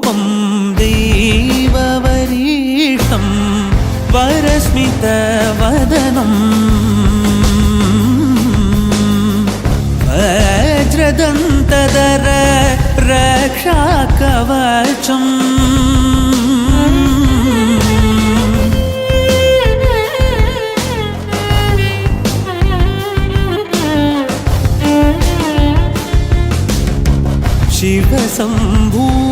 त्वं दैववरीशं वरस्मितवदनं वज्रदन्तधर रक्षाकवचम् शिवसम्भूत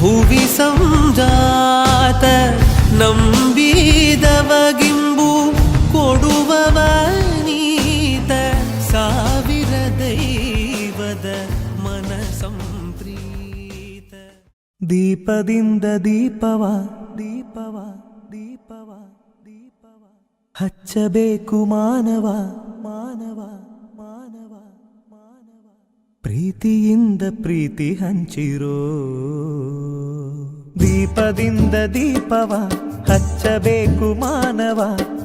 भुवि संजात ನಂಬಿದವಗಿಂಬು ಕೊಡುವವನೀತ ಸಾವಿರ ದೈವದ ಮನ ಸಂಪ್ರೀತ. ದೀಪದಿಂದ ದೀಪವ ದೀಪವ ದೀಪವ ದೀಪವ ಹಚ್ಚಬೇಕು ಮಾನವ ಮಾನವ ಮಾನವ ಮಾನವ ಪ್ರೀತಿಯಿಂದ ಪ್ರೀತಿ ಹಂಚಿರೋ. ದೀಪದಿಂದ ದೀಪವ ಹಚ್ಚಬೇಕು ಮಾನವ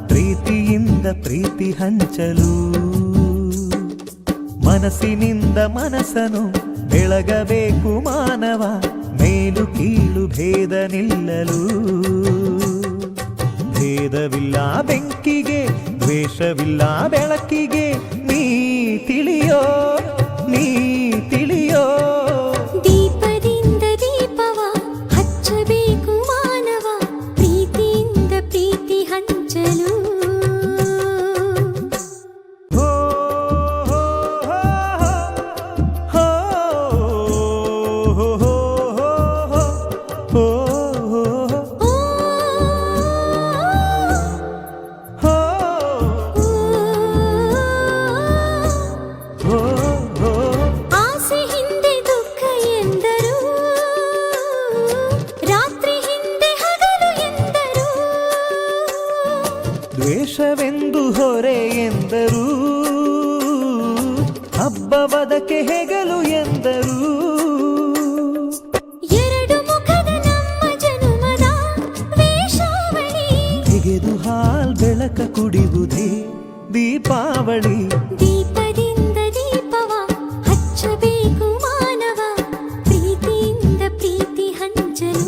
ಪ್ರೀತಿಯಿಂದ ಪ್ರೀತಿ ಹಂಚಲು. ಮನಸ್ಸಿನಿಂದ ಮನಸ್ಸನು ಬೆಳಗಬೇಕು ಮಾನವ ಮೇಲು ಕೀಳು ಭೇದ ನಿಲ್ಲಲು. ಭೇದವಿಲ್ಲ ಬೆಂಕಿಗೆ ದ್ವೇಷವಿಲ್ಲ ಬೆಳಕಿಗೆ ನೀ ತಿಳಿಯೋ ನೀ ತಿಳಿಯೋ. ದೀಪದಿಂದ ದೀಪವ ಹಚ್ಚಬೇಕು ಮಾನವ ಪ್ರೀತಿಯಿಂದ ಪ್ರೀತಿ ಹಂಚಲು. ದ್ವೇಷವೆಂದು ಹೊರೆ ಎಂದರು, ಹಬ್ಬವದಕ್ಕೆ ಹೆಗಲು ಎಂದರು. ಎರಡು ಮುಖದ ನಮ್ಮ ಜನುಮದ ವೇಷಾವಳಿ ತೆಗೆದು ಹಾಲ್ ಬೆಳಕ ಕುಡಿಯುವುದೇ ದೀಪಾವಳಿ. ದೀಪದಿಂದ ದೀಪವ ಹಚ್ಚಬೇಕು ಮಾನವ ಪ್ರೀತಿಯಿಂದ ಪ್ರೀತಿ ಹಂಚಲು.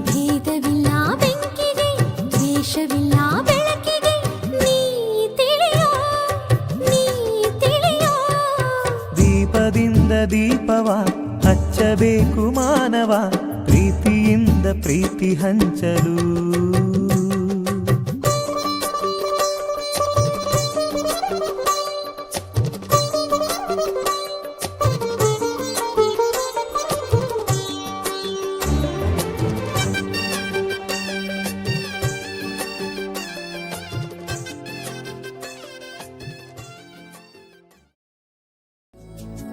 ಭೇದವಿಲ್ಲ ಬೆಂಕಿಗೆ ದ್ವೇಷವಿಲ್ಲ ಬೆಳಕಿಗೆ ನೀ ತಿಳಿಯೋ ನೀ ತಿಳಿಯೋ. ದೀಪದಿಂದ ದೀಪವ ಹಚ್ಚಬೇಕು ಮಾನವ ಪ್ರೀತಿಯಿಂದ ಪ್ರೀತಿ ಹಂಚಲು.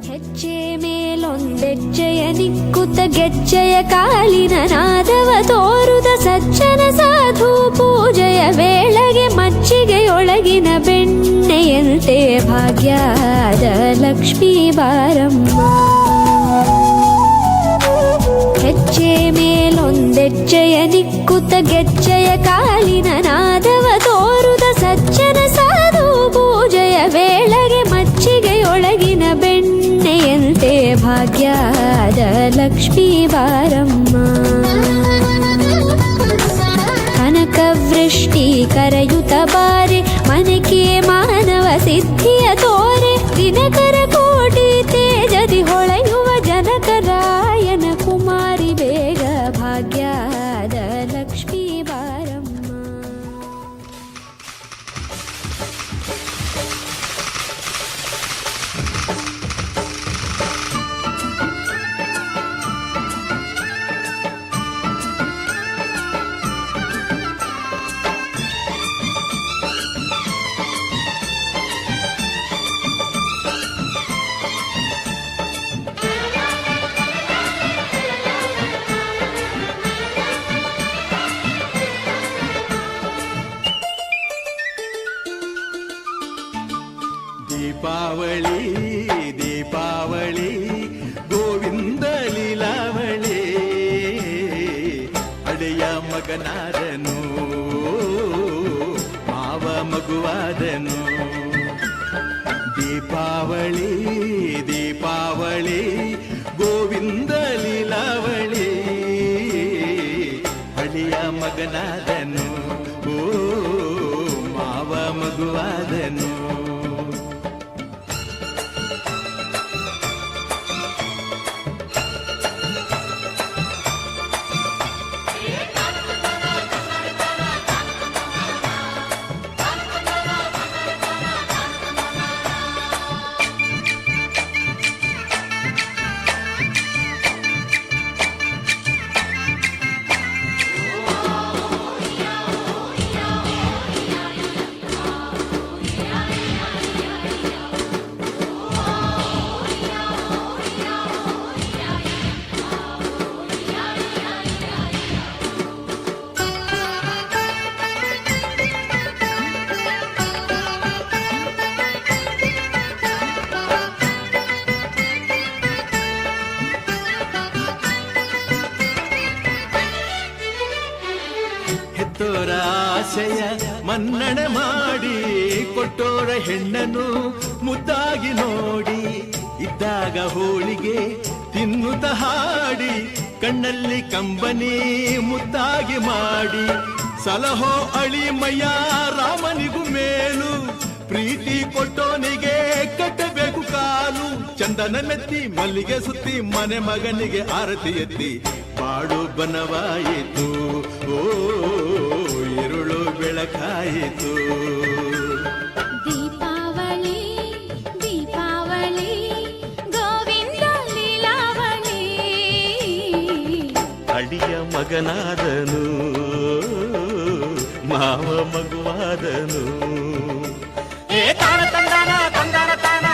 ಹೆಜ್ಜೆ ಮೇಲೊಂದೆಜ್ಜೆಯ ನಿಕ್ಕುತ್ತ ಗೆಜ್ಜೆಯ ಕಾಲಿನ ನಾದವ ತೋರುದ ಸಜ್ಜನ ಸಾಧು ಪೂಜೆಯ ವೇಳೆಗೆ ಮಜ್ಜಿಗೆಯೊಳಗಿನ ಬೆಣ್ಣೆಯಂತೆ ಭಾಗ್ಯದ ಲಕ್ಷ್ಮೀ ಬಾರಮ್ಮ. ಹೆಜ್ಜೆ ಮೇಲೊಂದೆಜ್ಜೆಯ ನಿಕ್ಕುತ್ತ ಗೆಜ್ಜೆಯ ಕಾಲಿನ ನಾದವ ತೋರುದ ಸಜ್ಜನ ಸಾಧು ಪೂಜೆಯ ವೇಳೆಗೆ ಮಜ್ಜಿಗೆಯೊಳಗಿನ ಬೆಣ್ಣೆಯಂತೆ ಭಾಗ್ಯದ ಲಕ್ಷ್ಮೀ ಬಾರಮ್ಮ. ಕನಕವೃಷ್ಟಿ ಕರೆಯುತ್ತ ಬಾರೆ ಮನಕೆ ಮಾನವ ಸಿದ್ಧಿಯ ತೋರೆ. ದಿನಕರ ಕೋಟಿ ತೇಜದಿ ಹೊಳೆಯುವ ಜನಕರಾಯನ ಕುಮಾರಿ ಬೇಗ ಭಾಗ್ಯದ ಲಕ್ಷ್ಮೀ ಬಾರಮ್ಮ. ದೀಪಾವಳಿ ದೀಪಾವಳಿ ಗೋವಿಂದ ಲೀಲಾವಳಿ. ಅಡೆಯ ಮಗನಾದನು ಮಾವ ಮಗುವಾದನು. ದೀಪಾವಳಿ ದೀಪಾವಳಿ ಗೋವಿಂದ ಗೋವಿಂದ ಲೀಲಾವಳಿ ಹಳಿಯ ಮಗನಾದನು ಓ ಮಾವ ಮಗುವಾದನು ಹೆತ್ತೋರ ಆಶಯ ಮನ್ನಣೆ ಮಾಡಿ ಕೊಟ್ಟೋರ ಹೆಣ್ಣನು ಮುದ್ದಾಗಿ ನೋಡಿ ಇದ್ದಾಗ ಹೋಳಿಗೆ ತಿನ್ನುತ್ತ ಹಾಡಿ ಕಣ್ಣಲ್ಲಿ ಕಂಬನಿ ಮುದ್ದಾಗಿ ಮಾಡಿ ಸಲಹೋ ಅಳಿಮಯ್ಯ ರಾಮನಿಗೂ ಮೇಲು ಪ್ರೀತಿ ಕೊಟ್ಟೋನಿಗೆ ಕಟ್ಟಬೇಕು ಕಾಲು ಚಂದನ ಮೆತ್ತಿ ಮಲ್ಲಿಗೆ ಸುತ್ತಿ ಮನೆ ಮಗನಿಗೆ ಆರತಿ ಎತ್ತಿ ಬಾಡು ಬನವಾಯಿತು ಓ ഇരുಳು ಬೆಳಕಾಯಿತು ದೀಪಾವಳಿ ದೀಪಾವಳಿ ಗೋವಿಂದ ಲೀಲಾವಳಿ ಅಡಿಯ ಮಗನಾದನು ಮಾವ ಮಗುವಾದನು ತಾನ ತಂದಾನ ತಂದಾನ ತಾನ